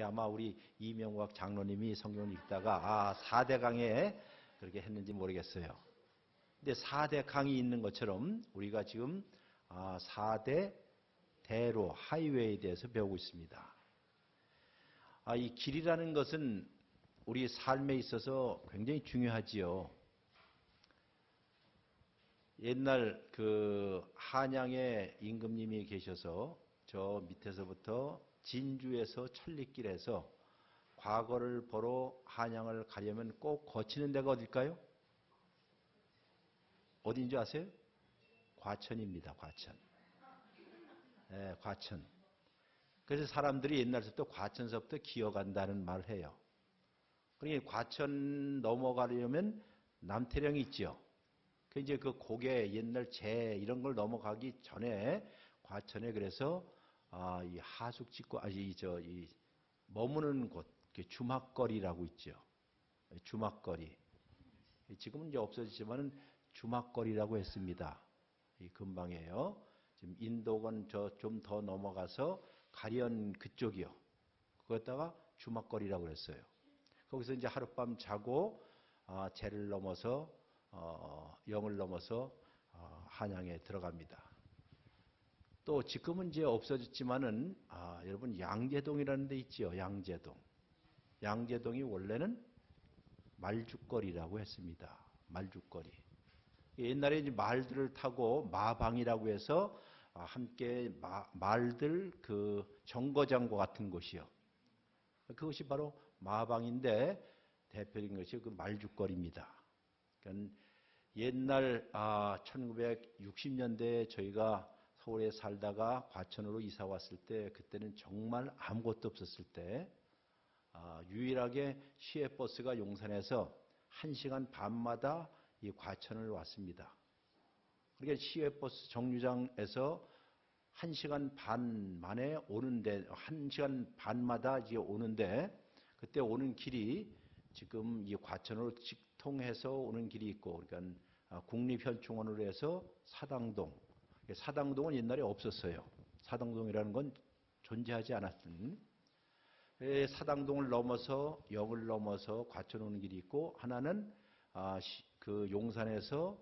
아마 우리 이명박 장로님이 성경을 읽다가 4대 강에 그렇게 했는지 모르겠어요. 근데 4대 강이 있는 것처럼 우리가 지금 4대 대로 하이웨이에 대해서 배우고 있습니다. 이 길이라는 것은 우리 삶에 있어서 굉장히 중요하지요. 옛날 그 한양에 임금님이 계셔서 저 밑에서부터 진주에서 천리길에서 과거를 보러 한양을 가려면 꼭 거치는 데가 어딜까요? 어딘지 아세요? 과천입니다. 과천. 네, 과천. 그래서 사람들이 옛날부터 과천서부터 기어간다는 말을 해요. 그러니까 과천 넘어가려면 남태령이 있죠. 이제 그 고개 옛날 제 이런 걸 넘어가기 전에 과천에 그래서 이 하숙 짓고 이 머무는 곳 주막거리라고 있죠. 주막거리. 지금은 이제 없어졌지만은 주막거리라고 했습니다. 이 근방이에요. 지금 인도건 좀 더 넘어가서 가련 그쪽이요. 그거다가 주막거리라고 그랬어요. 거기서 이제 하룻밤 자고 제를 넘어서 영을 넘어서 한양에 들어갑니다. 또 지금은 이제 없어졌지만은 여러분 양재동이라는 데 있지요. 양재동. 양재동이 원래는 말죽거리라고 했습니다. 말죽거리. 옛날에 이제 말들을 타고 마방이라고 해서 함께 말들 그 정거장과 같은 곳이요. 그것이 바로 마방인데 대표적인 것이 그 말죽거리입니다. 그러니까 옛날 1960년대에 저희가 서울에 살다가 과천으로 이사 왔을 때 그때는 정말 아무것도 없었을 때 유일하게 시외버스가 용산에서 1시간 반마다 이 과천을 왔습니다. 그러니까 시외버스 정류장에서 1시간 반 만에 오는데 1시간 반마다 이제 오는데 그때 오는 길이 지금 이 과천으로 직통해서 오는 길이 있고 그러니까 국립현충원으로 해서 사당동. 사당동은 옛날에 없었어요. 사당동이라는 건 존재하지 않았던. 사당동을 넘어서 영을 넘어서 과천 오는 길이 있고 하나는 그 용산에서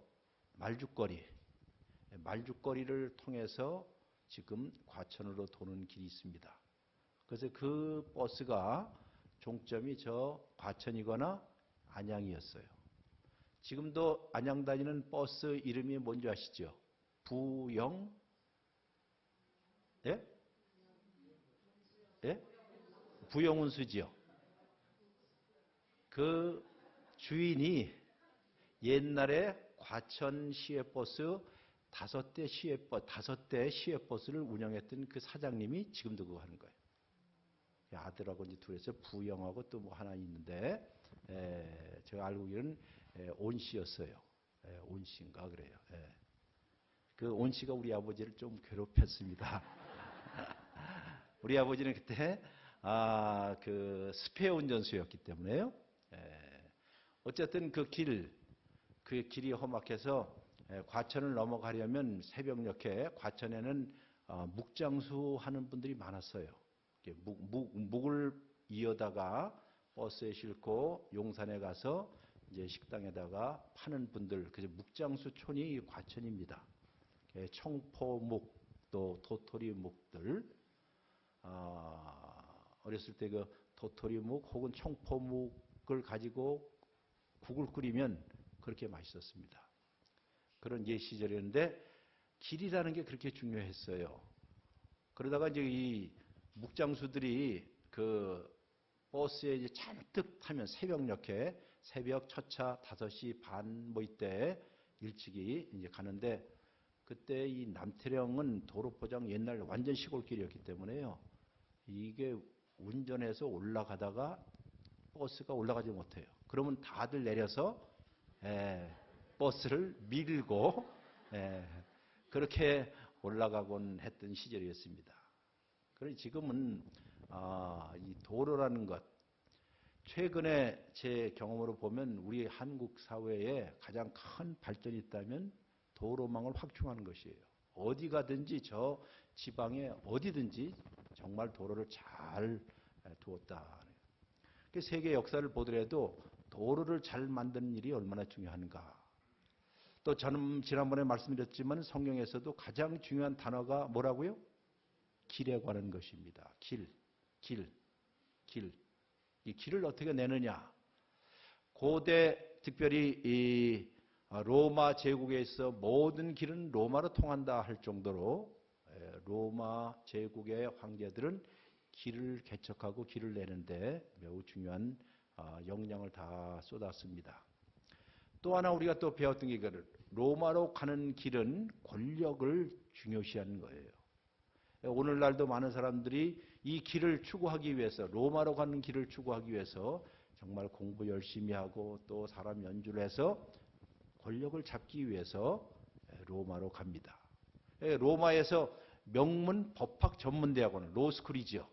말죽거리를 통해서 지금 과천으로 도는 길이 있습니다. 그래서 그 버스가 종점이 저 과천이거나 안양이었어요. 지금도 안양 다니는 버스 이름이 뭔지 아시죠? 부영? 예? 예? 부영운수지요. 그 주인이 옛날에 과천 시외버스 5대 시외버스를 운영했던 그 사장님이 지금도 그거 하는 거예요. 아들하고 이제 둘이서 부영하고 또 뭐 하나 있는데, 제가 알고 있기로는 온 씨였어요. 온 씨인가 그래요. 그 온 씨가 우리 아버지를 좀 괴롭혔습니다. 우리 아버지는 그때 그 스페어 운전수였기 때문에요. 어쨌든 그 길이 험악해서 과천을 넘어가려면 새벽녘에 과천에는 묵장수 하는 분들이 많았어요. 묵을 이어다가 버스에 싣고 용산에 가서 이제 식당에다가 파는 분들, 그래서 묵장수촌이 과천입니다. 청포묵 또 도토리묵들, 어렸을 때 그 도토리묵 혹은 청포묵을 가지고 국을 끓이면 그렇게 맛있었습니다. 그런 옛 시절이었는데 길이라는 게 그렇게 중요했어요. 그러다가 이제 이 묵장수들이 그 버스에 이제 잔뜩 타면 새벽녘에 새벽 첫차 5시 반 뭐 이때 일찍이 이제 가는데 그때 이 남태령은 도로포장 옛날 완전 시골길이었기 때문에요. 이게 운전해서 올라가다가 버스가 올라가지 못해요. 그러면 다들 내려서 버스를 밀고 그렇게 올라가곤 했던 시절이었습니다. 그런데 지금은 이 도로라는 것, 최근에 제 경험으로 보면 우리 한국 사회에 가장 큰 발전이 있다면 도로망을 확충하는 것이에요. 어디 가든지 저 지방에 어디든지 정말 도로를 잘 두었다. 세계 역사를 보더라도 도로를 잘 만드는 일이 얼마나 중요한가. 또 저는 지난번에 말씀드렸지만 성경에서도 가장 중요한 단어가 뭐라고요? 길에 관한 것입니다. 길. 이 길을 어떻게 내느냐. 고대 특별히 이 로마 제국에 있어 모든 길은 로마로 통한다 할 정도로 로마 제국의 황제들은 길을 개척하고 길을 내는데 매우 중요한 역량을 다 쏟았습니다. 또 하나 우리가 또 배웠던 게 이거를 로마로 가는 길은 권력을 중요시하는 거예요. 오늘날도 많은 사람들이 이 길을 추구하기 위해서 로마로 가는 길을 추구하기 위해서 정말 공부 열심히 하고 또 사람 연주를 해서 권력을 잡기 위해서 로마로 갑니다. 로마에서 명문 법학 전문대학원 로스쿨이죠.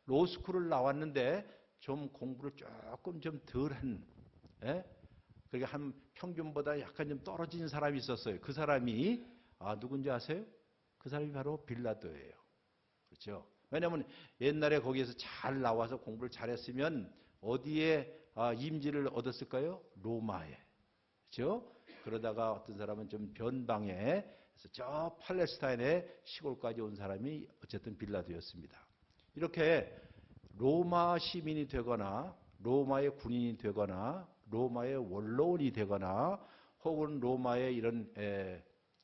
로스쿨을 나왔는데 좀 공부를 조금 좀 덜한 그러니까 한 평균보다 약간 좀 떨어진 사람이 있었어요. 그 사람이 누군지 아세요? 그 사람이 바로 빌라도예요. 그렇죠? 왜냐하면 옛날에 거기에서 잘 나와서 공부를 잘했으면 어디에 임지를 얻었을까요? 로마에. 그렇죠? 그러다가 어떤 사람은 좀 변방에 저 팔레스타인의 시골까지 온 사람이 어쨌든 빌라도였습니다. 이렇게 로마 시민이 되거나 로마의 군인이 되거나 로마의 원로원이 되거나 혹은 로마의 이런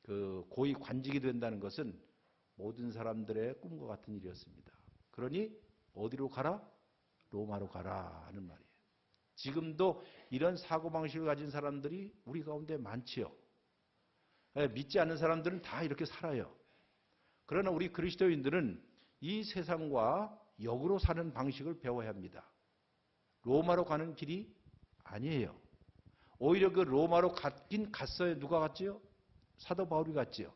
그 고위 관직이 된다는 것은 모든 사람들의 꿈과 같은 일이었습니다. 그러니 어디로 가라? 로마로 가라 하는 말이에요. 지금도 이런 사고방식을 가진 사람들이 우리 가운데 많지요. 믿지 않는 사람들은 다 이렇게 살아요. 그러나 우리 그리스도인들은 이 세상과 역으로 사는 방식을 배워야 합니다. 로마로 가는 길이 아니에요. 오히려 그 로마로 갔긴 갔어요. 누가 갔지요? 사도 바울이 갔지요.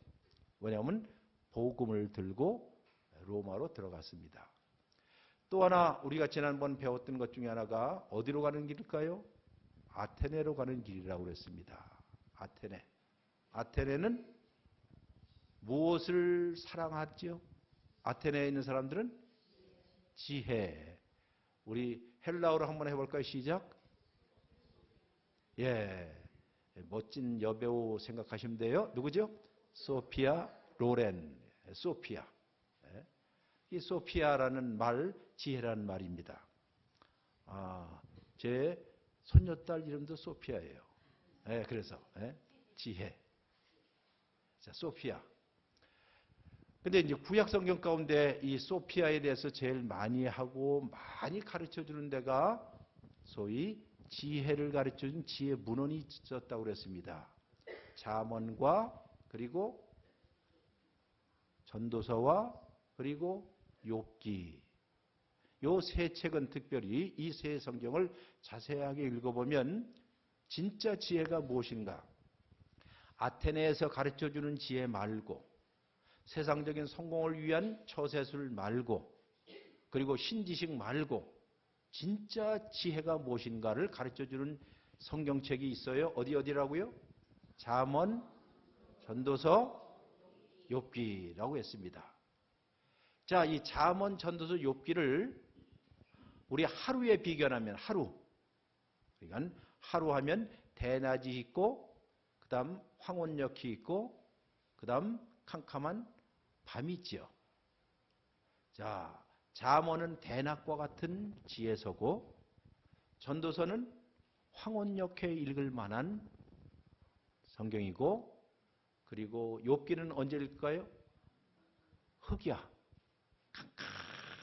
왜냐하면 복음을 들고 로마로 들어갔습니다. 또 하나 우리가 지난번 배웠던 것 중에 하나가 어디로 가는 길일까요? 아테네로 가는 길이라고 그랬습니다. 아테네. 아테네는 무엇을 사랑하죠? 아테네에 있는 사람들은 지혜. 우리 헬라어로 한번 해볼까요? 시작. 멋진 여배우 생각하시면 돼요. 누구죠? 소피아 로렌. 소피아. 이 소피아라는 말, 지혜라는 말입니다. 제 손녀딸 이름도 소피아예요. 그래서 지혜. 자, 소피아. 근데 이제 구약 성경 가운데 이 소피아에 대해서 제일 많이 하고 많이 가르쳐 주는 데가 소위 지혜를 가르쳐 준 지혜 문헌이 있었다고 그랬습니다. 잠언과 그리고 전도서와 그리고 욥기. 요 세 책은 특별히 이 세 성경을 자세하게 읽어보면 진짜 지혜가 무엇인가? 아테네에서 가르쳐 주는 지혜 말고 세상적인 성공을 위한 처세술 말고 그리고 신지식 말고 진짜 지혜가 무엇인가를 가르쳐주는 성경책이 있어요. 어디라고요? 잠언, 전도서, 욥기라고 했습니다. 자, 이 잠언, 전도서, 욥기를 우리 하루에 비견하면 하루. 그러니까 하루 하면 대낮이 있고 그 다음 황혼역이 있고 그 다음 캄캄한 밤이 있죠. 자, 잠언은 대낮과 같은 지혜서고 전도서는 황혼역에 읽을 만한 성경이고 그리고 욥기는 언제 읽을까요? 흑야.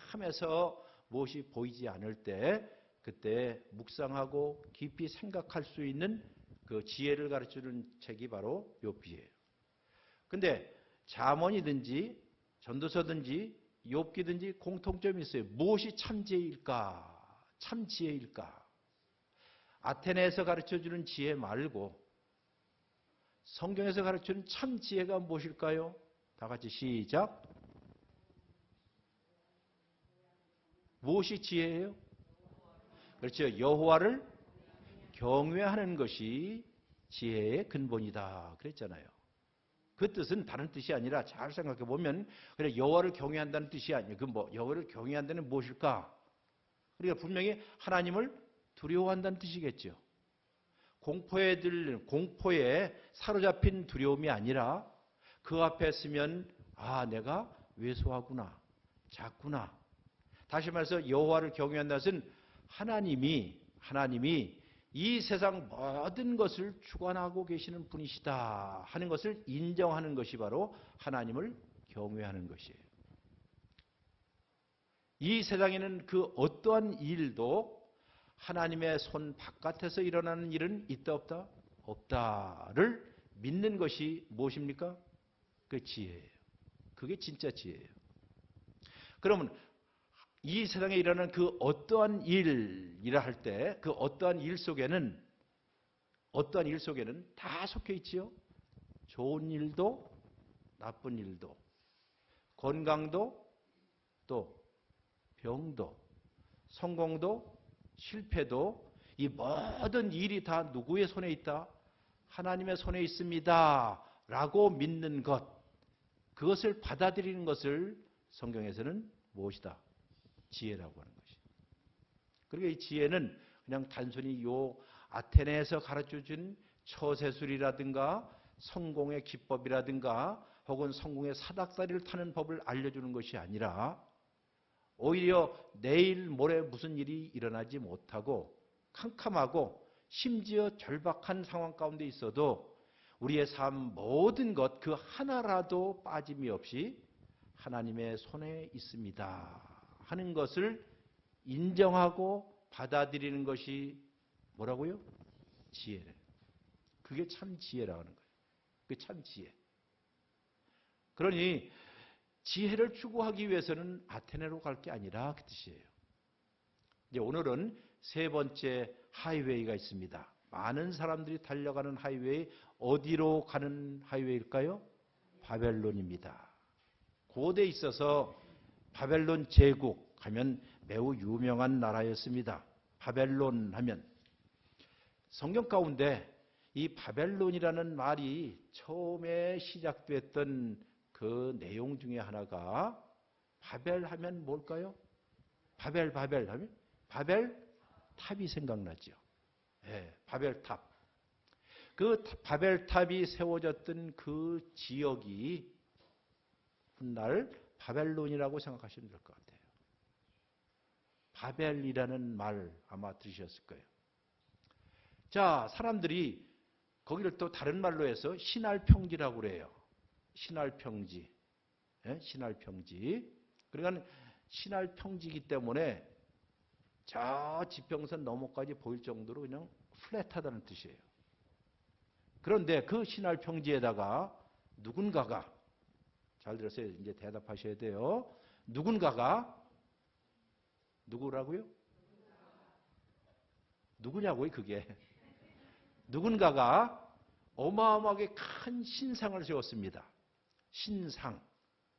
캄캄해서 무엇이 보이지 않을 때 그때 묵상하고 깊이 생각할 수 있는 그 지혜를 가르치는 책이 바로 욥기예요. 근데 잠언이든지 전도서든지 욥기든지 공통점이 있어요. 무엇이 참지혜일까? 참지혜일까? 아테네에서 가르쳐주는 지혜 말고 성경에서 가르쳐주는 참지혜가 무엇일까요? 다 같이 시작. 무엇이 지혜예요? 그렇죠. 여호와를 경외하는 것이 지혜의 근본이다. 그랬잖아요. 그 뜻은 다른 뜻이 아니라 잘 생각해 보면 그래 여호와를 경외한다는 뜻이 아니에요. 그 뭐 여호와를 경외한다는 무엇일까? 그러니까 분명히 하나님을 두려워한다는 뜻이겠죠. 공포에 사로잡힌 두려움이 아니라 그 앞에 서면 아 내가 왜소하구나, 작구나. 다시 말해서 여호와를 경외한다는 것은 하나님이 이 세상 모든 것을 주관하고 계시는 분이시다 하는 것을 인정하는 것이 바로 하나님을 경외하는 것이에요. 이 세상에는 그 어떠한 일도 하나님의 손 바깥에서 일어나는 일은 있다 없다? 없다를 믿는 것이 무엇입니까? 그 지혜예요. 그게 진짜 지혜예요. 그러면 이 세상에 일어나는 그 어떠한 일이라 할 때 그 어떠한 일 속에는 다 속해 있지요. 좋은 일도 나쁜 일도 건강도 또 병도 성공도 실패도 이 모든 일이 다 누구의 손에 있다? 하나님의 손에 있습니다. 라고 믿는 것, 그것을 받아들이는 것을 성경에서는 무엇이다? 지혜라고 하는 것이. 그러니까 이 지혜는 그냥 단순히 요 아테네에서 가르쳐준 처세술이라든가 성공의 기법이라든가 혹은 성공의 사닥다리를 타는 법을 알려주는 것이 아니라 오히려 내일 모레 무슨 일이 일어나지 못하고 캄캄하고 심지어 절박한 상황 가운데 있어도 우리의 삶 모든 것 그 하나라도 빠짐이 없이 하나님의 손에 있습니다 하는 것을 인정하고 받아들이는 것이 뭐라고요? 지혜래. 그게 참 지혜라고 하는 거예요. 그게 참 지혜. 그러니 지혜를 추구하기 위해서는 아테네로 갈 게 아니라 그 뜻이에요. 이제 오늘은 세 번째 하이웨이가 있습니다. 많은 사람들이 달려가는 하이웨이, 어디로 가는 하이웨이일까요? 바벨론입니다. 고대에 있어서 바벨론 제국 하면 매우 유명한 나라였습니다. 바벨론 하면 성경 가운데 이 바벨론이라는 말이 처음에 시작됐던 그 내용 중에 하나가 바벨 하면 뭘까요? 바벨 하면 바벨탑이 생각나죠. 네, 바벨탑. 그 바벨탑이 세워졌던 그 지역이 훗날 바벨론이라고 생각하시면 될 것 같아요. 바벨이라는 말 아마 들으셨을 거예요. 자, 사람들이 거기를 또 다른 말로 해서 신할평지라고 그래요. 신할평지. 네? 신할평지. 그러니까 신할평지이기 때문에 저 지평선 너머까지 보일 정도로 그냥 플랫하다는 뜻이에요. 그런데 그 신할평지에다가 누군가가, 잘 들었어요. 이제 대답하셔야 돼요. 누군가가, 누구라고요? 누구냐고요, 그게. 누군가가 어마어마하게 큰 신상을 세웠습니다. 신상.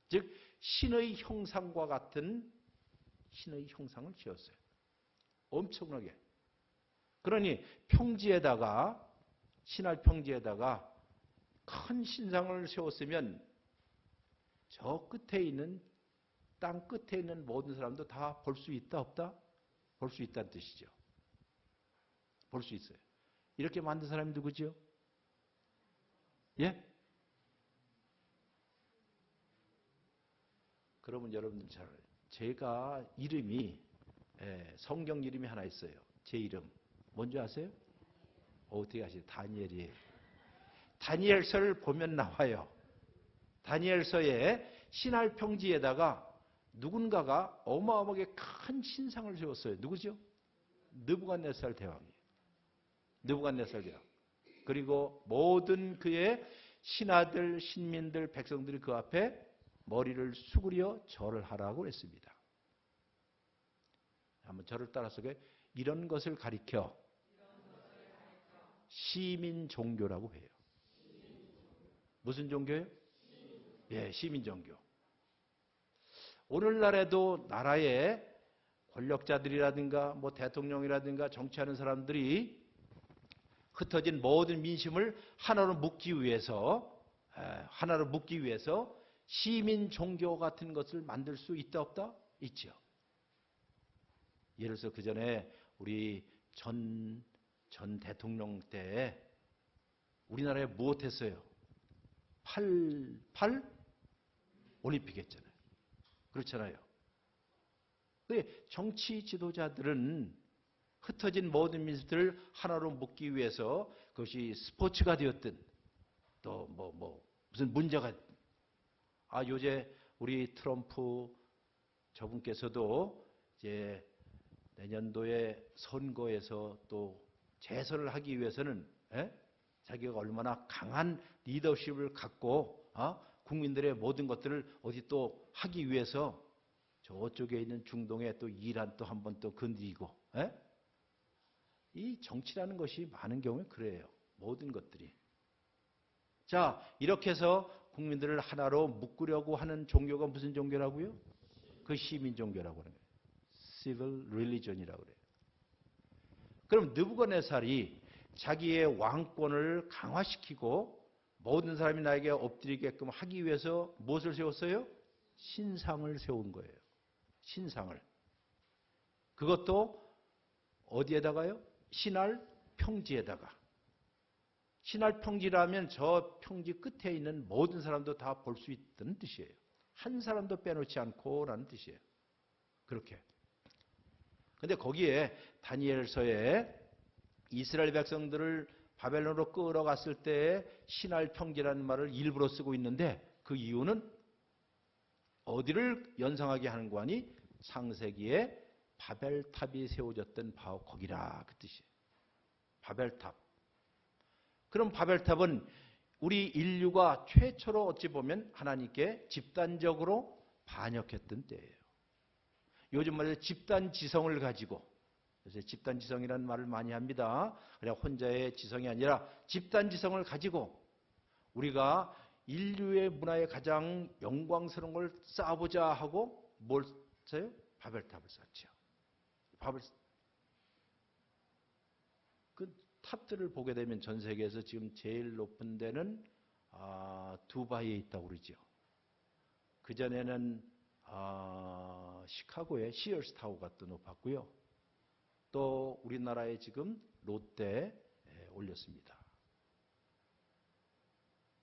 즉, 신의 형상과 같은 신의 형상을 지었어요. 엄청나게. 그러니 평지에다가, 신할 평지에다가 큰 신상을 세웠으면 저 끝에 있는, 땅 끝에 있는 모든 사람도 다 볼 수 있다, 없다? 볼 수 있다는 뜻이죠. 볼 수 있어요. 이렇게 만든 사람이 누구죠? 예? 그러면 여러분들 잘 알아요. 제가 이름이 성경 이름이 하나 있어요. 제 이름. 뭔지 아세요? 어떻게 아세요? 다니엘이에요. 다니엘서를 보면 나와요. 다니엘서에 신할 평지에다가 누군가가 어마어마하게 큰 신상을 세웠어요. 누구죠? 느부갓네살 대왕이에요. 느부갓네살 대왕. 그리고 모든 그의 신하들, 신민들, 백성들이 그 앞에 머리를 수그려 절을 하라고 했습니다. 한번 절을 따라서 이런 것을 가리켜 시민 종교라고 해요. 무슨 종교예요? 예, 시민 종교. 오늘날에도 나라의 권력자들이라든가 뭐 대통령이라든가 정치하는 사람들이 흩어진 모든 민심을 하나로 묶기 위해서 하나로 묶기 위해서 시민 종교 같은 것을 만들 수 있다 없다? 있죠. 예를 들어서 그 전에 우리 전 대통령 때 우리나라에 무엇했어요? 88 올림픽 했잖아요. 그렇잖아요. 근데 정치 지도자들은 흩어진 모든 민족들을 하나로 묶기 위해서 그것이 스포츠가 되었든 또 무슨 문제가 요새 우리 트럼프 저분께서도 이제 내년도에 선거에서 또 재선을 하기 위해서는 자기가 얼마나 강한 리더십을 갖고 국민들의 모든 것들을 어디 또 하기 위해서 저쪽에 있는 중동에 또 이란 또 한번 또 건드리고 이 정치라는 것이 많은 경우에 그래요. 모든 것들이. 자, 이렇게 해서 국민들을 하나로 묶으려고 하는 종교가 무슨 종교라고요? 그 시민 종교라고 하는 거예요. Civil Religion이라고 그래요. 그럼 느부갓네살이 자기의 왕권을 강화시키고 모든 사람이 나에게 엎드리게끔 하기 위해서 무엇을 세웠어요? 신상을 세운 거예요. 신상을. 그것도 어디에다가요? 신할 평지에다가. 신할 평지라면 저 평지 끝에 있는 모든 사람도 다 볼 수 있다는 뜻이에요. 한 사람도 빼놓지 않고라는 뜻이에요. 그렇게. 근데 거기에 다니엘서에 이스라엘 백성들을 바벨론으로 끌어갔을 때 신할 평지라는 말을 일부러 쓰고 있는데 그 이유는 어디를 연상하게 하는 거 아니? 창세기에 바벨탑이 세워졌던 바로 거기라 그 뜻이에요. 바벨탑. 그럼 바벨탑은 우리 인류가 최초로 어찌 보면 하나님께 집단적으로 반역했던 때예요. 요즘 말해서 집단지성을 가지고, 그래서 집단지성이라는 말을 많이 합니다. 그냥 혼자의 지성이 아니라 집단지성을 가지고 우리가 인류의 문화에 가장 영광스러운 걸 쌓아보자 하고 뭘 써요? 바벨탑을 쌓죠. 그 탑들을 보게 되면 전 세계에서 지금 제일 높은 데는 두바이에 있다고 그러죠. 그전에는 시카고의 시어스 타워가 또 높았고요. 또 우리나라에 지금 롯데에 올렸습니다.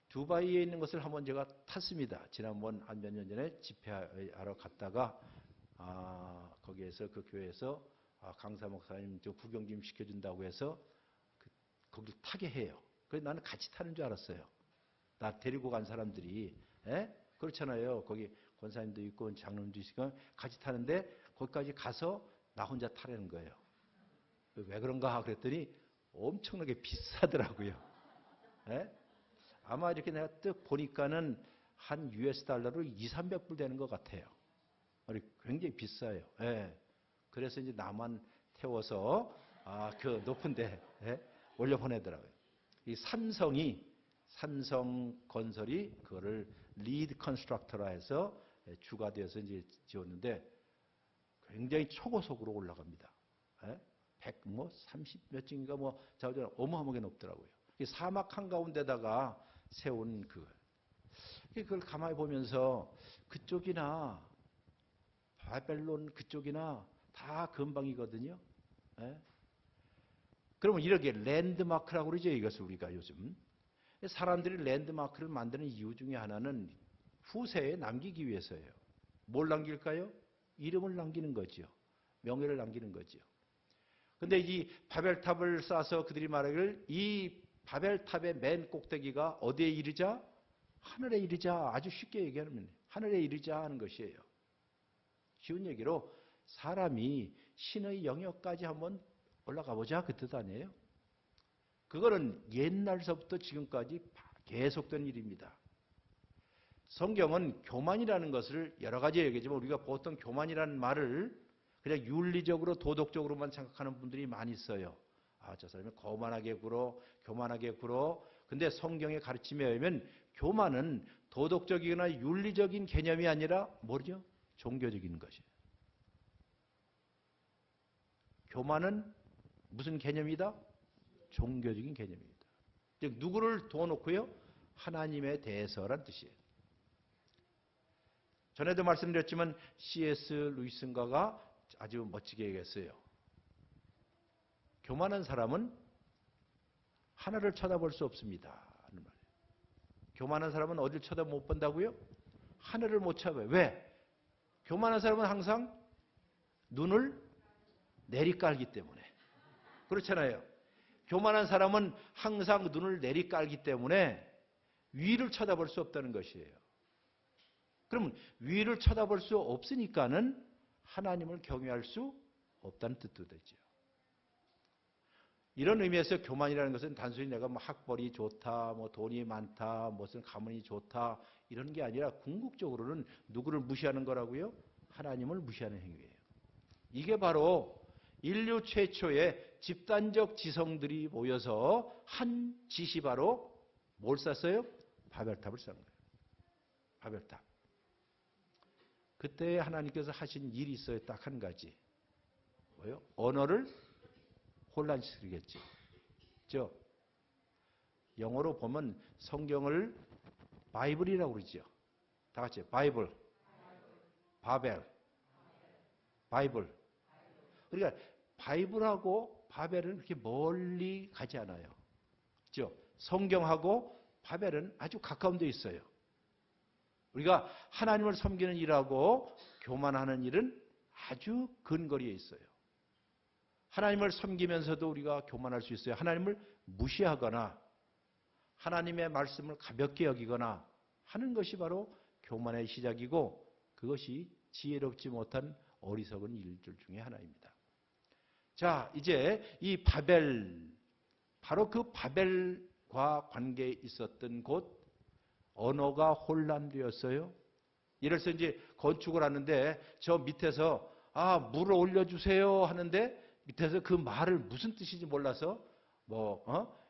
두바이에 있는 것을 한번 제가 탔습니다. 지난번 한 몇 년 전에 집회하러 갔다가 거기에서 그 교회에서 강사 목사님 저 구경 좀 시켜준다고 해서 거길 타게 해요. 그래서 나는 같이 타는 줄 알았어요. 나 데리고 간 사람들이 그렇잖아요. 거기 권사님도 있고 장로님도 있으니까 같이 타는데 거기까지 가서 나 혼자 타라는 거예요. 왜 그런가 그랬더니 엄청나게 비싸더라고요. 아마 이렇게 내가 뜩 보니까는 한 US 달러로 200~300불 되는 것 같아요. 굉장히 비싸요. 그래서 이제 나만 태워서 그 높은데 올려보내더라고요. 이 삼성건설이 그거를 리드 컨스트럭터라 해서 주가 되어서 이제 지었는데 굉장히 초고속으로 올라갑니다. 130 몇 층인가 자우전 어마어마하게 높더라고요. 사막 한가운데다가 세운 그걸 가만히 보면서 그쪽이나 바벨론 그쪽이나 다 근방이거든요. 그러면 이렇게 랜드마크라고 그러죠. 이것을 우리가 요즘. 사람들이 랜드마크를 만드는 이유 중에 하나는 후세에 남기기 위해서예요. 뭘 남길까요? 이름을 남기는 거죠. 명예를 남기는 거죠. 근데 이 바벨탑을 쌓아서 그들이 말하기를 이 바벨탑의 맨 꼭대기가 어디에 이르자? 하늘에 이르자. 아주 쉽게 얘기하면 하늘에 이르자 하는 것이에요. 쉬운 얘기로 사람이 신의 영역까지 한번 올라가 보자 그 뜻 아니에요? 그거는 옛날서부터 지금까지 계속된 일입니다. 성경은 교만이라는 것을 여러 가지 얘기하지만 우리가 보통 교만이라는 말을 그냥 윤리적으로 도덕적으로만 생각하는 분들이 많이 있어요. 저 사람이 거만하게 굴어, 교만하게 굴어. 근데 성경의 가르침에 의하면 교만은 도덕적이거나 윤리적인 개념이 아니라 뭐죠? 종교적인 것이에요. 교만은 무슨 개념이다? 종교적인 개념입니다. 즉 누구를 둬놓고요? 하나님에 대해서란 뜻이에요. 전에도 말씀드렸지만 C.S. 루이스인가가 아주 멋지게 얘기했어요. 교만한 사람은 하늘을 쳐다볼 수 없습니다. 하는 말이에요. 교만한 사람은 어딜 쳐다 못 본다고요? 하늘을 못 쳐다봐요. 왜? 교만한 사람은 항상 눈을 내리깔기 때문에. 그렇잖아요. 교만한 사람은 항상 눈을 내리깔기 때문에 위를 쳐다볼 수 없다는 것이에요. 그러면 위를 쳐다볼 수 없으니까는 하나님을 경외할 수 없다는 뜻도 되죠. 이런 의미에서 교만이라는 것은 단순히 내가 뭐 학벌이 좋다, 뭐 돈이 많다, 무슨 가문이 좋다 이런 게 아니라 궁극적으로는 누구를 무시하는 거라고요? 하나님을 무시하는 행위예요. 이게 바로 인류 최초의 집단적 지성들이 모여서 한 짓이 바로 뭘 쌌어요? 바벨탑을 쌓은 거예요. 바벨탑. 그때 하나님께서 하신 일이 있어요. 딱 한 가지. 뭐요? 언어를 혼란시키겠죠. 그죠? 영어로 보면 성경을 바이블이라고 그러죠. 다 같이 바이블, 바벨, 바이블. 그러니까 바이블하고 바벨은 그렇게 멀리 가지 않아요. 그죠? 성경하고 바벨은 아주 가까운 데 있어요. 우리가 하나님을 섬기는 일하고 교만하는 일은 아주 근거리에 있어요. 하나님을 섬기면서도 우리가 교만할 수 있어요. 하나님을 무시하거나 하나님의 말씀을 가볍게 여기거나 하는 것이 바로 교만의 시작이고 그것이 지혜롭지 못한 어리석은 일들 중에 하나입니다. 자, 이제 이 바벨, 바로 그 바벨과 관계에 있었던 곳 언어가 혼란되었어요. 예를 들어서 이제 건축을 하는데 저 밑에서 물을 올려주세요 하는데 밑에서 그 말을 무슨 뜻인지 몰라서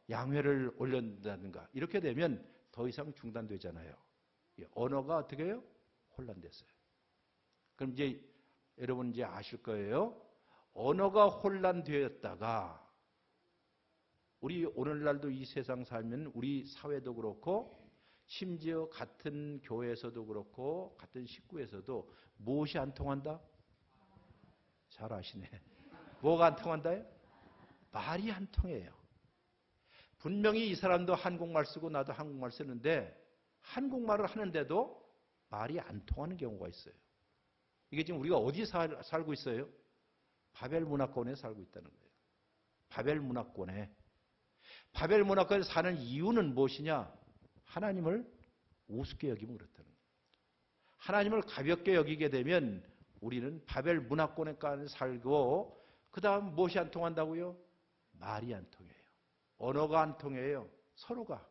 양회를 올린다든가 이렇게 되면 더 이상 중단되잖아요. 언어가 어떻게 해요? 혼란됐어요. 그럼 이제 여러분 이제 아실 거예요. 언어가 혼란되었다가 우리 오늘날도 이 세상 살면 우리 사회도 그렇고 심지어 같은 교회에서도 그렇고 같은 식구에서도 무엇이 안 통한다? 잘 아시네. 뭐가 안 통한다요? 말이 안 통해요. 분명히 이 사람도 한국말 쓰고 나도 한국말 쓰는데 한국말을 하는데도 말이 안 통하는 경우가 있어요. 이게 지금 우리가 어디 살고 있어요? 바벨 문화권에 살고 있다는 거예요. 바벨 문화권에. 바벨 문화권에 사는 이유는 무엇이냐? 하나님을 우습게 여기면 그렇다는 거예요. 하나님을 가볍게 여기게 되면 우리는 바벨 문화권에 살고 그 다음 무엇이 안 통한다고요? 말이 안 통해요. 언어가 안 통해요. 서로가.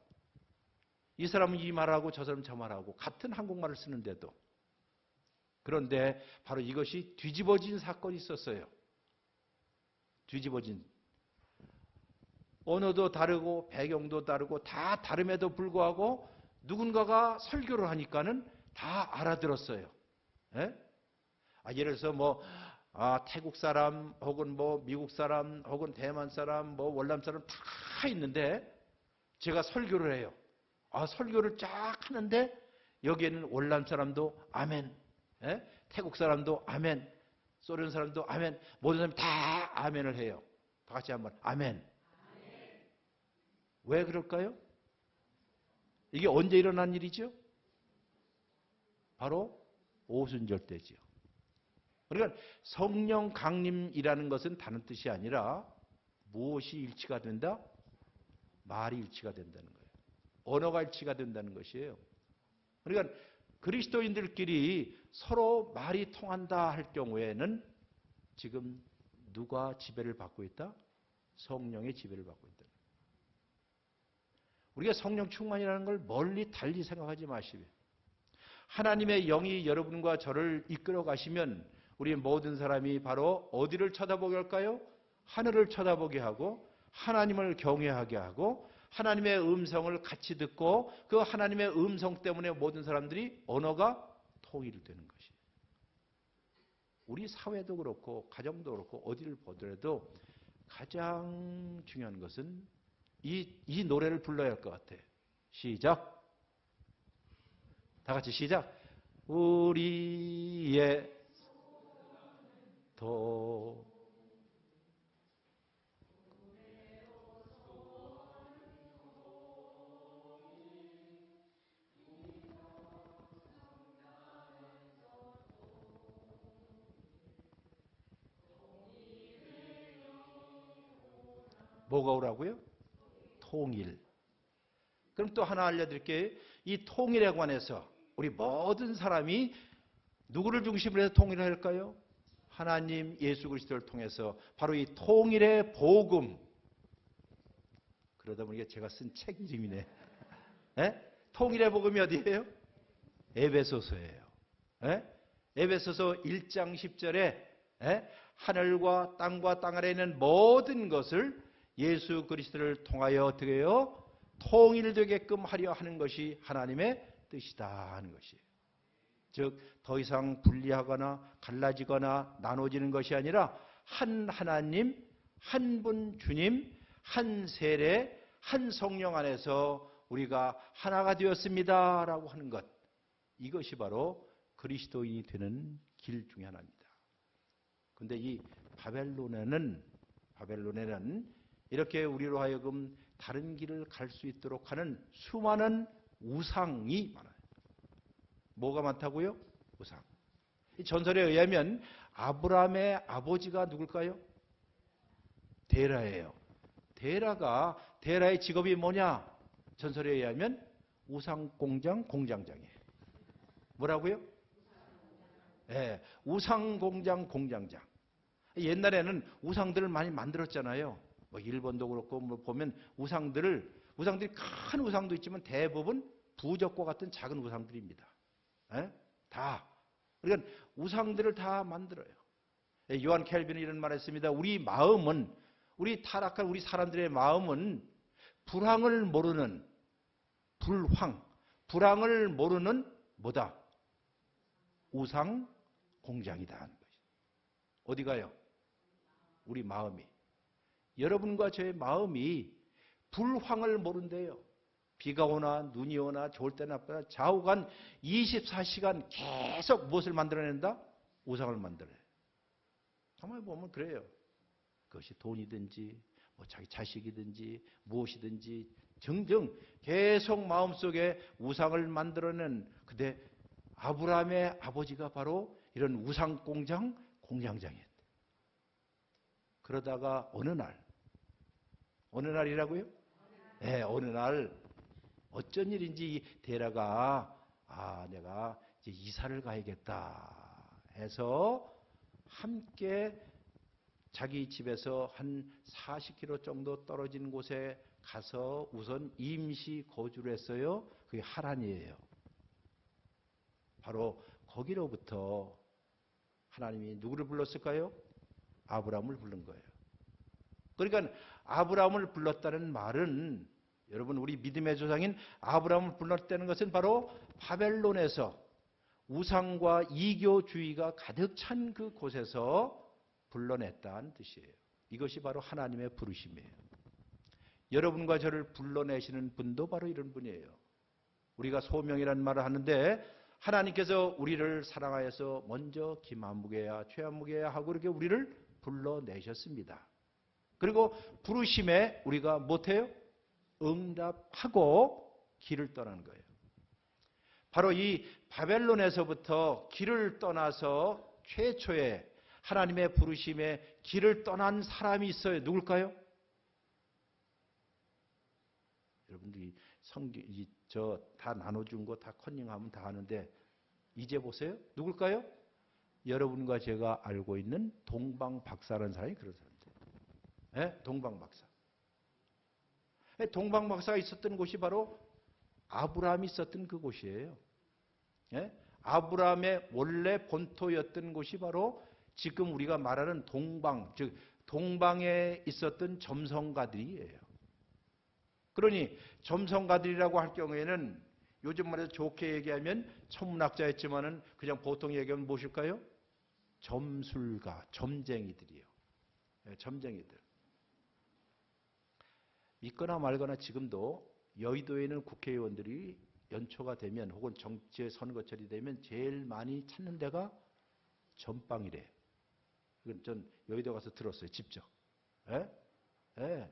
이 사람은 이 말하고 저 사람은 저 말하고 같은 한국말을 쓰는데도. 그런데 바로 이것이 뒤집어진 사건이 있었어요. 뒤집어진. 언어도 다르고 배경도 다르고 다 다름에도 불구하고 누군가가 설교를 하니까는 다 알아들었어요. 예? 예를 들어서 태국 사람 혹은 미국 사람 혹은 대만 사람 월남 사람 다 있는데 제가 설교를 해요. 설교를 쫙 하는데 여기에는 월남 사람도 아멘, 예? 태국 사람도 아멘, 소련 사람도 아멘, 모든 사람이 다 아멘을 해요. 다 같이 한번 아멘. 왜 그럴까요? 이게 언제 일어난 일이죠? 바로 오순절 때지요. 그러니까 성령 강림이라는 것은 다른 뜻이 아니라 무엇이 일치가 된다? 말이 일치가 된다는 거예요. 언어가 일치가 된다는 것이에요. 그러니까 그리스도인들끼리 서로 말이 통한다 할 경우에는 지금 누가 지배를 받고 있다? 성령의 지배를 받고 있다. 우리가 성령 충만이라는 걸 멀리 달리 생각하지 마시고 하나님의 영이 여러분과 저를 이끌어 가시면 우리 모든 사람이 바로 어디를 쳐다보게 할까요? 하늘을 쳐다보게 하고 하나님을 경외하게 하고 하나님의 음성을 같이 듣고 그 하나님의 음성 때문에 모든 사람들이 언어가 통일되는 것이에요. 우리 사회도 그렇고 가정도 그렇고 어디를 보더라도 가장 중요한 것은 이 노래를 불러야 할 것 같아요. 시작. 다 같이 시작. 우리의 도. 뭐가 오라고요? 통일. 그럼 또 하나 알려드릴게요. 이 통일에 관해서 우리 모든 사람이 누구를 중심으로 해서 통일을 할까요? 하나님 예수 그리스도를 통해서 바로 이 통일의 복음. 그러다 보니까 제가 쓴 책 이름이네. 에? 통일의 복음이 어디예요? 에베소서예요. 에? 에베소서 1장 10절에 하늘과 땅과 땅 아래에 있는 모든 것을 예수 그리스도를 통하여 어떻게 해요? 통일되게끔 하려 하는 것이 하나님의 뜻이다 하는 것이에요. 즉 더 이상 분리하거나 갈라지거나 나눠지는 것이 아니라 한 하나님, 한 분 주님, 한 세례, 한 성령 안에서 우리가 하나가 되었습니다 라고 하는 것. 이것이 바로 그리스도인이 되는 길 중에 하나입니다. 그런데 이 바벨론에는 이렇게 우리로 하여금 다른 길을 갈 수 있도록 하는 수많은 우상이 많아요. 뭐가 많다고요? 우상. 이 전설에 의하면 아브라함의 아버지가 누굴까요? 데라예요. 데라의 직업이 뭐냐? 전설에 의하면 우상공장 공장장이에요. 뭐라고요? 네, 우상공장 공장장. 옛날에는 우상들을 많이 만들었잖아요. 뭐 일본도 그렇고 뭐 보면 우상들이 큰 우상도 있지만 대부분 부적과 같은 작은 우상들입니다. 에? 다. 그러니까 우상들을 다 만들어요. 요한 켈빈은 이런 말을 했습니다. 우리 타락한 우리 사람들의 마음은 불황을 모르는 불황을 모르는 뭐다? 우상 공장이다 하는 것이죠. 어디 가요? 우리 마음이. 여러분과 저의 마음이 불황을 모른대요. 비가 오나 눈이 오나 좋을 때나 나쁠 때나 좌우간 24시간 계속 무엇을 만들어낸다? 우상을 만들어요. 가만히 보면 그래요. 그것이 돈이든지 뭐 자기 자식이든지 무엇이든지 등등 계속 마음속에 우상을 만들어낸 근데 아브라함의 아버지가 바로 이런 우상 공장장이었대. 그러다가 어느 날이라고요? 네, 어느 날 어쩐 일인지 데라가 내가 이제 이사를 가야겠다 해서 함께 자기 집에서 한 40km 정도 떨어진 곳에 가서 우선 임시 거주를 했어요. 그게 하란이에요. 바로 거기로부터 하나님이 누구를 불렀을까요? 아브라함을 부른 거예요. 그러니까 아브라함을 불렀다는 말은 여러분 우리 믿음의 조상인 아브라함을 불렀다는 것은 바로 바벨론에서 우상과 이교주의가 가득 찬 그 곳에서 불러냈다는 뜻이에요. 이것이 바로 하나님의 부르심이에요. 여러분과 저를 불러내시는 분도 바로 이런 분이에요. 우리가 소명이라는 말을 하는데 하나님께서 우리를 사랑하여서 먼저 김한무게야 최한무게야 하고 이렇게 우리를 불러내셨습니다. 그리고 부르심에 우리가 못해요? 응답하고 길을 떠나는 거예요. 바로 이 바벨론에서부터 길을 떠나서 최초의 하나님의 부르심에 길을 떠난 사람이 있어요. 누굴까요? 여러분들이 저 다 나눠준 거 다 컨닝하면 다 아는데 이제 보세요. 누굴까요? 여러분과 제가 알고 있는 동방박사라는 사람이 그런 사람들. 네? 동방박사. 동방박사가 있었던 곳이 바로 아브라함이 있었던 그 곳이에요. 네? 아브라함의 원래 본토였던 곳이 바로 지금 우리가 말하는 동방, 즉 동방에 있었던 점성가들이에요. 그러니 점성가들이라고 할 경우에는 요즘 말해서 좋게 얘기하면 천문학자였지만은 그냥 보통 얘기하면 무엇일까요? 점술가, 점쟁이들이요. 네, 점쟁이들. 믿거나 말거나 지금도 여의도에 있는 국회의원들이 연초가 되면 혹은 정치의 선거철이 되면 제일 많이 찾는 데가 전빵이래. 이건 전 여의도 가서 들었어요. 직접. 예? 예.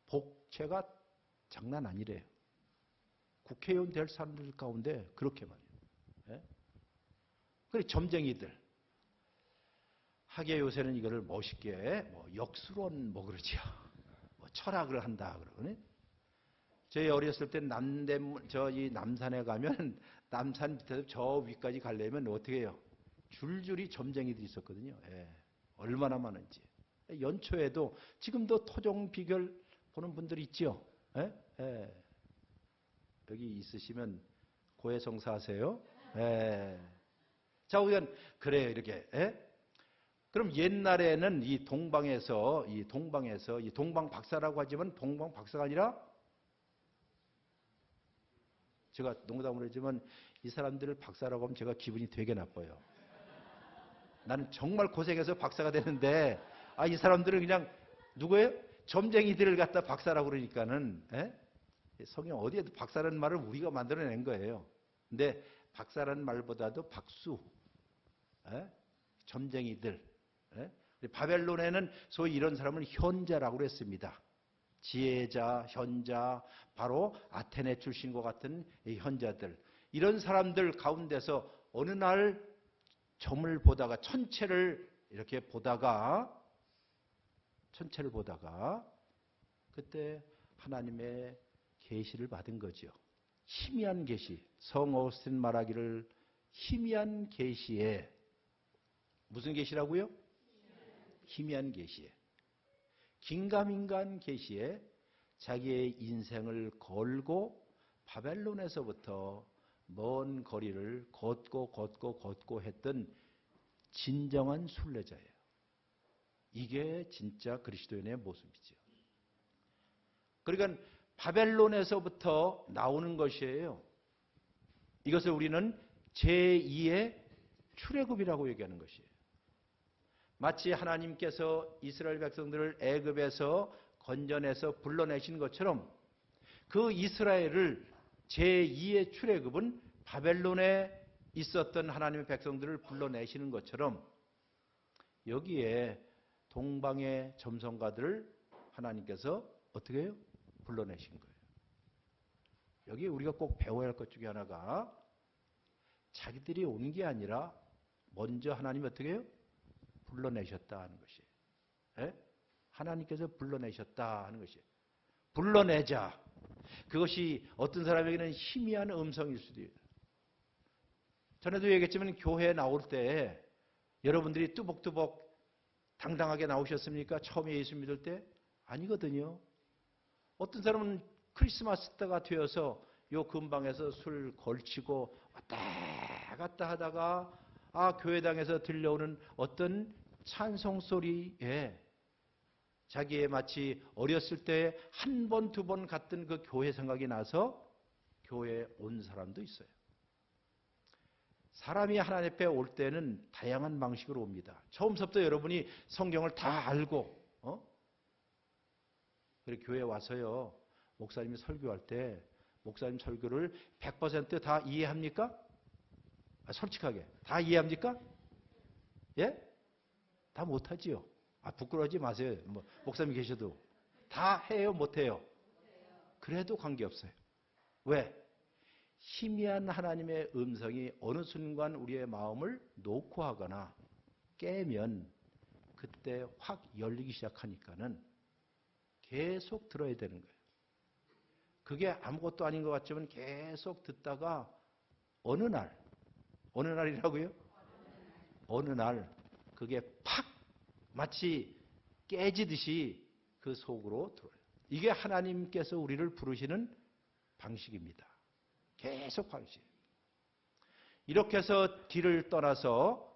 복채가 장난 아니래요. 국회의원 될 사람들 가운데 그렇게 말이에요. 예? 그래 점쟁이들. 하기야 요새는 이거를 멋있게 뭐 역수론 뭐 그러지요. 뭐 철학을 한다 그러네. 저희 어렸을 때 남대문 이 남산에 가면 남산 밑에서 저 위까지 가려면 어떻게 해요? 줄줄이 점쟁이들이 있었거든요. 예. 얼마나 많은지. 연초에도 지금도 토종 비결 보는 분들이 있죠. 예? 예. 여기 있으시면 고해성사하세요. 예. 자, 우선 그래요 이렇게. 예? 그럼 옛날에는 이 동방에서 이 동방 박사라고 하지만 동방 박사가 아니라 제가 농담으로 했지만 이 사람들을 박사라고 하면 제가 기분이 되게 나빠요. 나는 정말 고생해서 박사가 되는데 이 사람들은 그냥 누구예요? 점쟁이들을 갖다 박사라고 그러니까는 성경 어디에도 박사라는 말을 우리가 만들어낸 거예요. 근데 박사라는 말보다도 박수, 점쟁이들. 바벨론에는 소위 이런 사람을 현자라고 그랬습니다. 지혜자, 현자, 바로 아테네 출신과 같은 현자들. 이런 사람들 가운데서 어느 날 점을 보다가 천체를 이렇게 보다가 그때 하나님의 계시를 받은 거죠. 희미한 계시. 성 어거스틴 말하기를 희미한 계시에 무슨 계시라고요? 희미한 계시에. 긴가민가한 계시에 자기의 인생을 걸고 바벨론에서부터 먼 거리를 걷고 했던 진정한 순례자예요. 이게 진짜 그리스도인의 모습이죠. 그러니까 바벨론에서부터 나오는 것이에요. 이것을 우리는 제2의 출애굽이라고 얘기하는 것이에요. 마치 하나님께서 이스라엘 백성들을 애굽에서 건져내서 불러내신 것처럼 그 이스라엘을 제2의 출애굽은 바벨론에 있었던 하나님의 백성들을 불러내시는 것처럼 여기에 동방의 점성가들을 하나님께서 어떻게 해요? 불러내신 거예요. 여기 우리가 꼭 배워야 할 것 중에 하나가 자기들이 온 게 아니라 먼저 하나님이 어떻게 해요? 불러내셨다 하는 것이에요. 예? 하나님께서 불러내셨다 하는 것이에요. 불러내자. 그것이 어떤 사람에게는 희미한 음성일 수도 있어요. 전에도 얘기했지만 교회에 나올 때 여러분들이 뚜벅뚜벅 당당하게 나오셨습니까? 처음에 예수 믿을 때? 아니거든요. 어떤 사람은 크리스마스 때가 되어서 요 근방에서 술 걸치고 왔다 갔다 하다가 교회당에서 들려오는 어떤 찬송 소리에 자기의 마치 어렸을 때 한 번, 두 번 갔던 그 교회 생각이 나서 교회에 온 사람도 있어요. 사람이 하나님 앞에 올 때는 다양한 방식으로 옵니다. 처음부터 여러분이 성경을 다 알고 그리고 교회에 와서요. 목사님이 설교할 때 목사님 설교를 100% 다 이해합니까? 솔직하게 다 이해합니까? 예? 다 못하지요. 부끄러워하지 마세요. 목사님 계셔도 다 해요, 못해요? 그래도 관계없어요. 왜? 희미한 하나님의 음성이 어느 순간 우리의 마음을 놓고 하거나 깨면 그때 확 열리기 시작하니까는 계속 들어야 되는 거예요. 그게 아무것도 아닌 것 같지만 계속 듣다가 어느 날이라고요? 어느 날 그게 팍 마치 깨지듯이 그 속으로 들어요. 이게 하나님께서 우리를 부르시는 방식입니다. 계속 방식. 이렇게 해서 길을 떠나서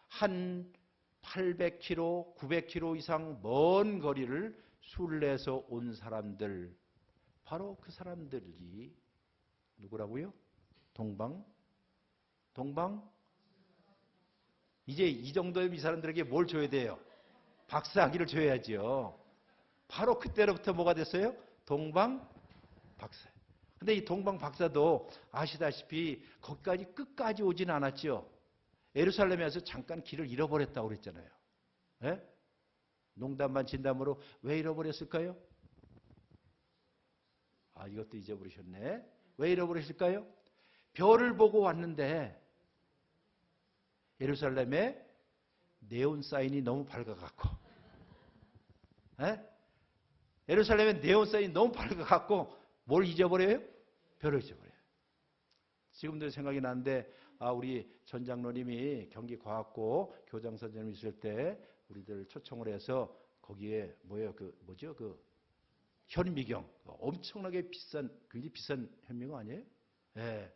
한 800km, 900km 이상 먼 거리를 순례해서 온 사람들, 바로 그 사람들이 누구라고요? 동방? 이제 이 정도의 이 사람들에게 뭘 줘야 돼요? 박사학위를 줘야죠. 바로 그때로부터 뭐가 됐어요? 동방 박사. 근데 이 동방 박사도 아시다시피 거기까지 끝까지 오진 않았죠. 예루살렘에서 잠깐 길을 잃어버렸다고 그랬잖아요. 예? 농담반 진담으로 왜 잃어버렸을까요? 아, 이것도 잊어버리셨네. 왜 잃어버렸을까요? 별을 보고 왔는데 예루살렘에 네온 사인이 너무 밝아갖고, 예? 예루살렘에 네온 사인이 너무 밝아갖고 뭘 잊어버려요? 별을 잊어버려요. 지금도 생각이 나는데, 우리 전 장로님이 경기과학고 교장 선생님 있을 때 우리들 초청을 해서 거기에 현미경, 엄청나게 비싼, 굉장히 비싼 현미경 아니에요? 예.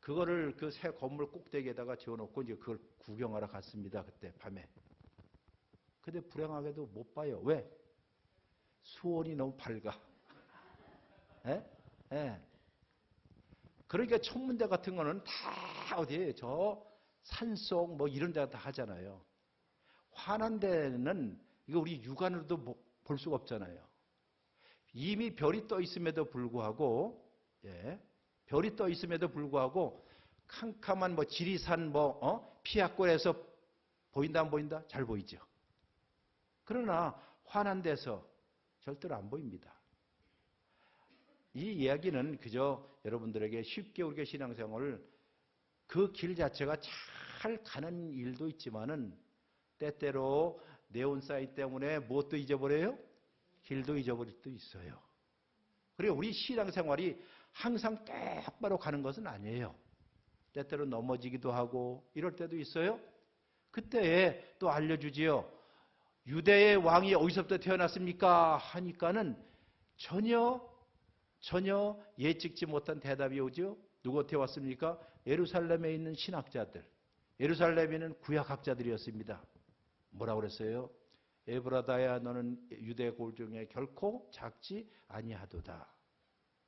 그거를 그 새 건물 꼭대기에다가 지어놓고 이제 그걸 구경하러 갔습니다. 그때 밤에. 근데 불행하게도 못 봐요. 왜? 수온이 너무 밝아. 예? 예. 그러니까 천문대 같은 거는 다 어디에 저 산속 뭐 이런 데다 하잖아요. 환한 데는 이거 우리 육안으로도 볼 수가 없잖아요. 이미 별이 떠 있음에도 불구하고, 예, 별이 떠 있음에도 불구하고 캄캄한 뭐 지리산 피하골에서 보인다 안 보인다? 잘 보이죠. 그러나 환한 데서 절대로 안 보입니다. 이 이야기는 그저 여러분들에게 쉽게 우리가 신앙생활을 그 길 자체가 잘 가는 일도 있지만은 때때로 네온 사인 때문에 무엇도 잊어버려요? 길도 잊어버릴 수도 있어요. 그리고 우리 신앙생활이 항상 똑바로 가는 것은 아니에요. 때때로 넘어지기도 하고 이럴 때도 있어요. 그때에 또 알려주지요. 유대의 왕이 어디서부터 태어났습니까? 하니까는 전혀 예측지 못한 대답이 오죠. 누구한테 왔습니까? 예루살렘에 있는 신학자들, 예루살렘에 있는 구약학자들이었습니다. 뭐라고 그랬어요? 에브라다야 너는 유대 골 중에 결코 작지 아니하도다.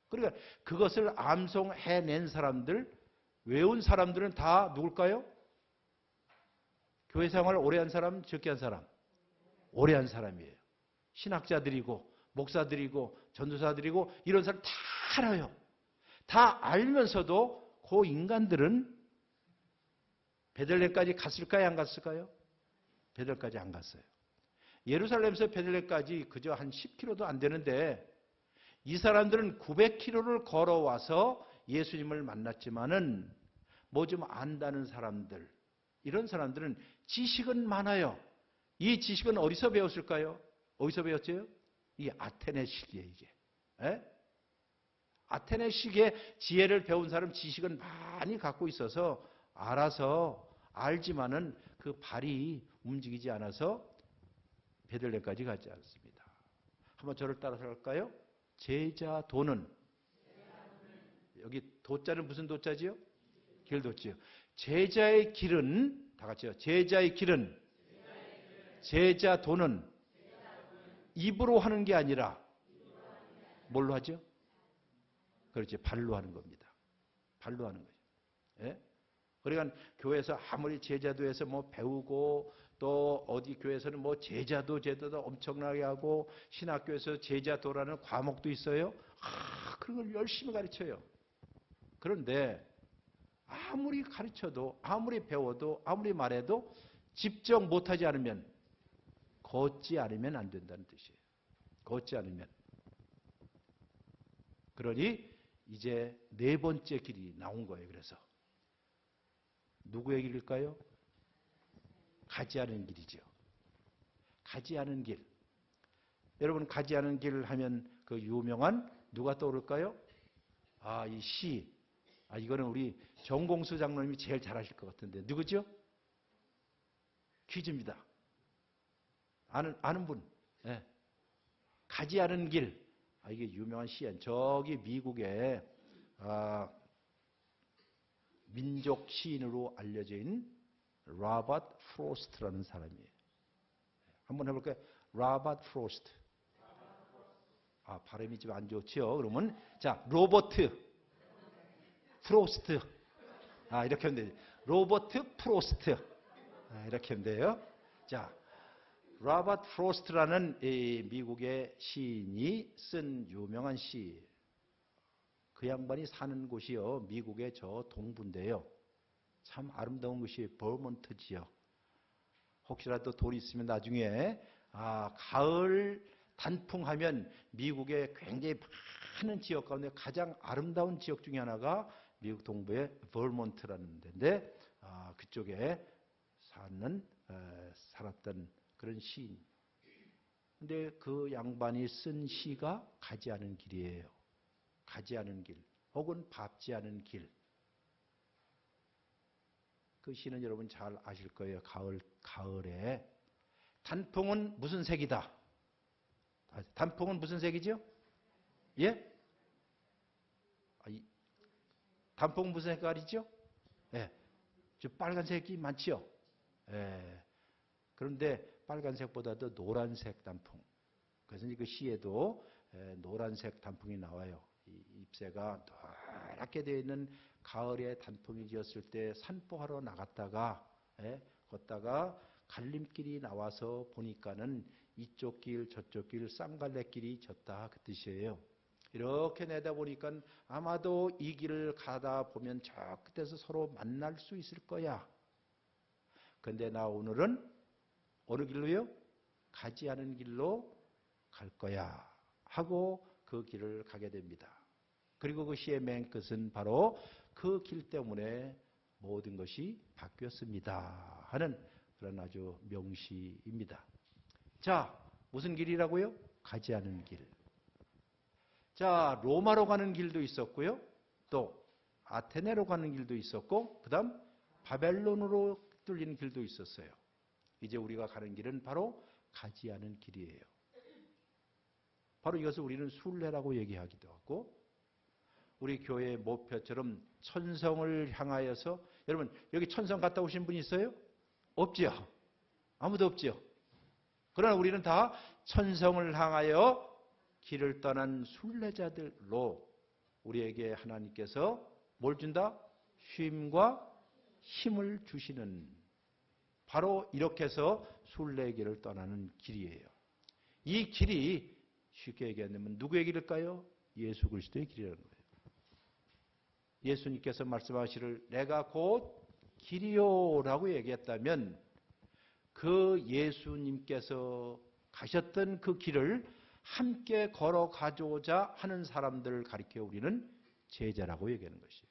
그러니까 그것을 암송해낸 사람들, 외운 사람들은 다 누굴까요? 교회 생활을 오래 한 사람, 적게 한 사람? 오래 한 사람이에요. 신학자들이고 목사들이고 전도사들이고 이런 사람 다 알아요. 다 알면서도 그 인간들은 베들레헴까지 갔을까요? 안 갔을까요? 베들레헴까지 안 갔어요. 예루살렘에서 베들레헴까지 그저 한 10km도 안 되는데 이 사람들은 900km를 걸어와서 예수님을 만났지만은 뭐 좀 안다는 사람들, 이런 사람들은 지식은 많아요. 이 지식은 어디서 배웠을까요? 어디서 배웠죠? 이 아테네식이에요, 이게. 에? 아테네식의 지혜를 배운 사람 지식은 많이 갖고 있어서 알아서 알지만은 그 발이 움직이지 않아서 베들레헴까지 가지 않습니다. 한번 저를 따라서 할까요? 제자 도는, 여기 도자는 무슨 도자지요? 길도지요. 제자의 길은, 다 같이요. 제자의 길은, 제자 도는 입으로 하는 게 아니라 뭘로 하죠? 그렇지, 발로 하는 겁니다. 발로 하는 거죠. 예? 그러니까 교회에서 아무리 제자도에서 뭐 배우고 또 어디 교회에서는 뭐 제자도 엄청나게 하고 신학교에서 제자도라는 과목도 있어요. 그런 걸 열심히 가르쳐요. 그런데 아무리 가르쳐도 아무리 배워도 아무리 말해도 직접 못하지 않으면, 걷지 않으면 안 된다는 뜻이에요. 걷지 않으면. 그러니 이제 네 번째 길이 나온 거예요. 그래서 누구의 길일까요? 가지 않은 길이죠. 가지 않은 길. 여러분, 가지 않은 길을 하면 그 유명한 누가 떠오를까요? 이 시. 이거는 우리 정공수 장로님이 제일 잘하실 것 같은데 누구죠? 퀴즈입니다. 아는 분. 네. 가지 않은 길. 이게 유명한 시인. 저기 미국의 민족 시인으로 알려져 있는 로버트 프로스트라는 사람이에요. 한번 해볼까요? 로버트 프로스트. 발음이 좀 안 좋지요. 그러면 자, 로버트 프로스트. 이렇게 하면 되죠. 로버트 프로스트. 이렇게 하면 돼요. 자, 로버트 프로스트라는 이 미국의 시인이 쓴 유명한 시. 그 양반이 사는 곳이요, 미국의 저 동부인데요. 참 아름다운 곳이 버몬트 지역. 혹시라도 돌이 있으면 나중에 가을 단풍하면 미국의 굉장히 많은 지역 가운데 가장 아름다운 지역 중에 하나가 미국 동부의 버몬트라는 데인데 그쪽에 살았던 그런 시인. 근데 그 양반이 쓴 시가 가지 않은 길이에요. 가지 않은 길, 혹은 밟지 않은 길. 그 시는 여러분 잘 아실 거예요. 가을에 단풍은 무슨 색이다? 단풍은 무슨 색이죠? 예? 단풍은 무슨 색깔이죠? 예. 저 빨간색이 많지요? 예. 그런데 빨간색보다도 노란색 단풍. 그래서 그 시에도 노란색 단풍이 나와요. 잎새가 노랗게 되어 있는 가을에 단풍이 지었을 때 산보하러 나갔다가 걷다가 갈림길이 나와서 보니까는 이쪽 길 저쪽 길 쌍갈래길이 졌다 그 뜻이에요. 이렇게 내다보니까 아마도 이 길을 가다 보면 저 끝에서 서로 만날 수 있을 거야. 근데 나 오늘은 어느 길로요? 가지 않은 길로 갈 거야 하고 그 길을 가게 됩니다. 그리고 그 시의 맨 끝은 바로 그 길 때문에 모든 것이 바뀌었습니다 하는 그런 아주 명시입니다. 자, 무슨 길이라고요? 가지 않은 길. 자, 로마로 가는 길도 있었고요. 또 아테네로 가는 길도 있었고, 그 다음 바벨론으로 뚫리는 길도 있었어요. 이제 우리가 가는 길은 바로 가지 않은 길이에요. 바로 이것을 우리는 순례라고 얘기하기도 하고, 우리 교회의 목표처럼 천성을 향하여서, 여러분 여기 천성 갔다 오신 분 있어요? 없죠? 아무도 없죠? 그러나 우리는 다 천성을 향하여 길을 떠난 순례자들로 우리에게 하나님께서 뭘 준다? 쉼과 힘을 주시는, 바로 이렇게 해서 순례의 길을 떠나는 길이에요. 이 길이 쉽게 얘기하면 누구의 길일까요? 예수 그리스도의 길이라는 거예요. 예수님께서 말씀하시를 내가 곧 길이요라고 얘기했다면 그 예수님께서 가셨던 그 길을 함께 걸어가고자 하는 사람들을 가리켜 우리는 제자라고 얘기하는 것이에요.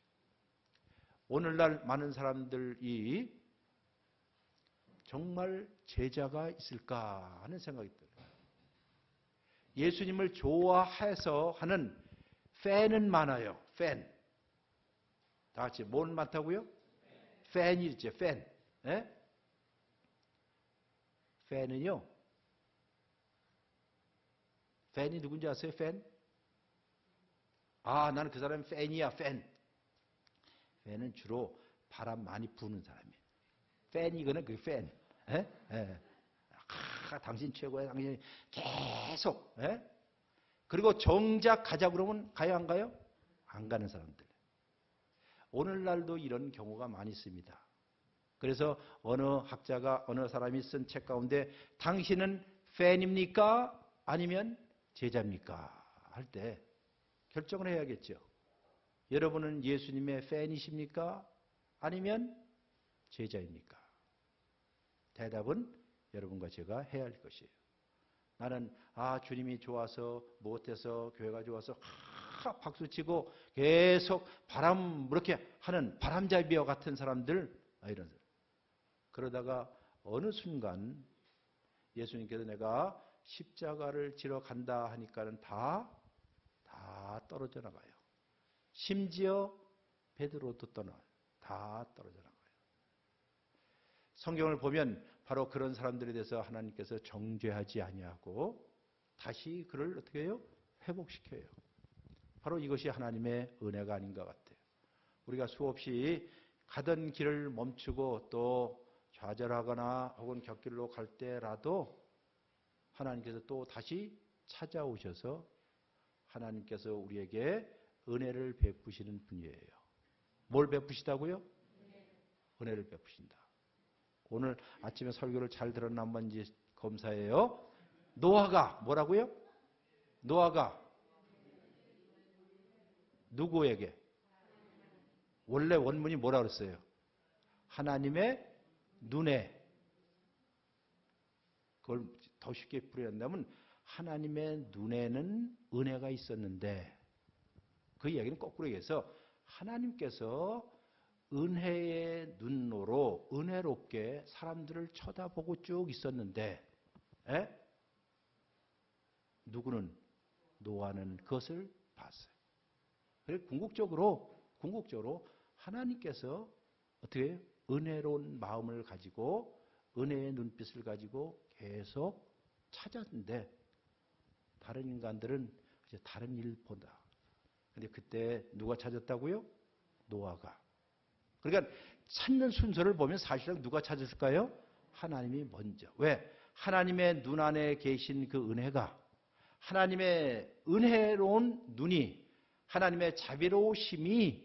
오늘날 많은 사람들이 정말 제자가 있을까 하는 생각이 들어요. 예수님을 좋아해서 하는 팬은 많아요. 팬. 다 같이 뭘 많다고요? 팬이 있죠. 팬. 예? 팬은요. 팬이 누군지 아세요? 팬? 나는 그 사람이 팬이야. 팬. 팬은 주로 바람 많이 부는 사람이에요. 팬이거나 그 팬. 예? 예. 당신 최고야. 당신이 계속. 예? 그리고 정작 가자 그러면 가요 안 가요? 안 가는 사람들. 오늘날도 이런 경우가 많이 있습니다. 그래서 어느 학자가 어느 사람이 쓴 책 가운데 당신은 팬입니까? 아니면 제자입니까? 할 때 결정을 해야겠죠. 여러분은 예수님의 팬이십니까? 아니면 제자입니까? 대답은 여러분과 제가 해야 할 것이에요. 나는 주님이 좋아서 못해서 교회가 좋아서 박수치고 계속 바람 그렇게 하는 바람잡이와 같은 사람들 이런 사람. 그러다가 어느 순간 예수님께서 내가 십자가를 지러 간다 하니까는 다 떨어져 나가요. 심지어 베드로도 떠나요. 다 떨어져 나가요. 성경을 보면 바로 그런 사람들에 대해서 하나님께서 정죄하지 아니하고 다시 그를 어떻게 해요? 회복시켜요. 바로 이것이 하나님의 은혜가 아닌가 같아요. 우리가 수없이 가던 길을 멈추고 또 좌절하거나 혹은 곁길로 갈 때라도 하나님께서 또 다시 찾아오셔서 하나님께서 우리에게 은혜를 베푸시는 분이에요. 뭘 베푸시다고요? 은혜를 베푸신다. 오늘 아침에 설교를 잘 들었나 한번 이제 검사해요. 노아가 뭐라고요? 노아가 누구에게? 원래 원문이 뭐라 그랬어요? 하나님의 눈에. 그걸 더 쉽게 풀이한다면 하나님의 눈에는 은혜가 있었는데, 그 이야기는 거꾸로 얘기해서 하나님께서 은혜의 눈으로 은혜롭게 사람들을 쳐다보고 쭉 있었는데, 누구는? 노아는 그것을 봤어요. 그래서 궁극적으로 하나님께서 어떻게 해요? 은혜로운 마음을 가지고 은혜의 눈빛을 가지고 계속 찾았는데, 다른 인간들은 이제 다른 일 본다. 근데 그때 누가 찾았다고요? 노아가. 그러니까 찾는 순서를 보면 사실은 누가 찾았을까요? 하나님이 먼저. 왜? 하나님의 눈 안에 계신 그 은혜가, 하나님의 은혜로운 눈이, 하나님의 자비로우심이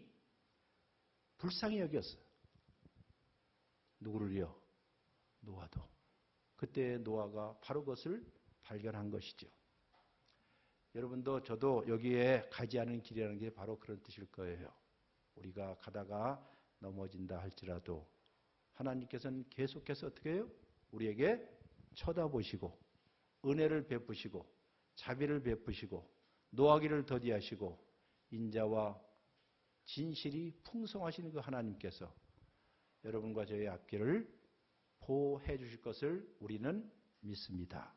불쌍히 여겼어요. 누구를요? 노아도. 그때 노아가 바로 그것을 발견한 것이죠. 여러분도 저도 여기에 가지 않은 길이라는 게 바로 그런 뜻일 거예요. 우리가 가다가 넘어진다 할지라도 하나님께서는 계속해서 어떻게 해요? 우리에게 쳐다보시고 은혜를 베푸시고 자비를 베푸시고 노하기를 더디하시고 인자와 진실이 풍성하신 그 하나님께서 여러분과 저의 앞길을 보호해 주실 것을 우리는 믿습니다.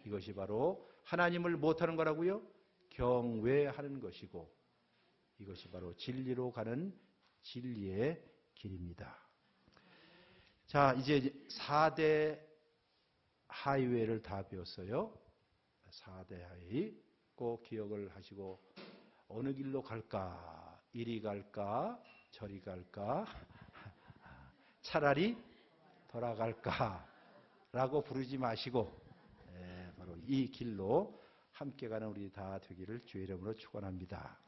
이것이 바로 하나님을 못하는 거라고요? 경외하는 것이고, 이것이 바로 진리로 가는 진리의 길입니다. 자, 이제 4대 하이웨이를 다 배웠어요. 4대 하이웨이 꼭 기억을 하시고, 어느 길로 갈까? 이리 갈까? 저리 갈까? 차라리 돌아갈까? 라고 부르지 마시고, 바로 이 길로 함께 가는 우리 다 되기를 주의 이름으로 축원합니다.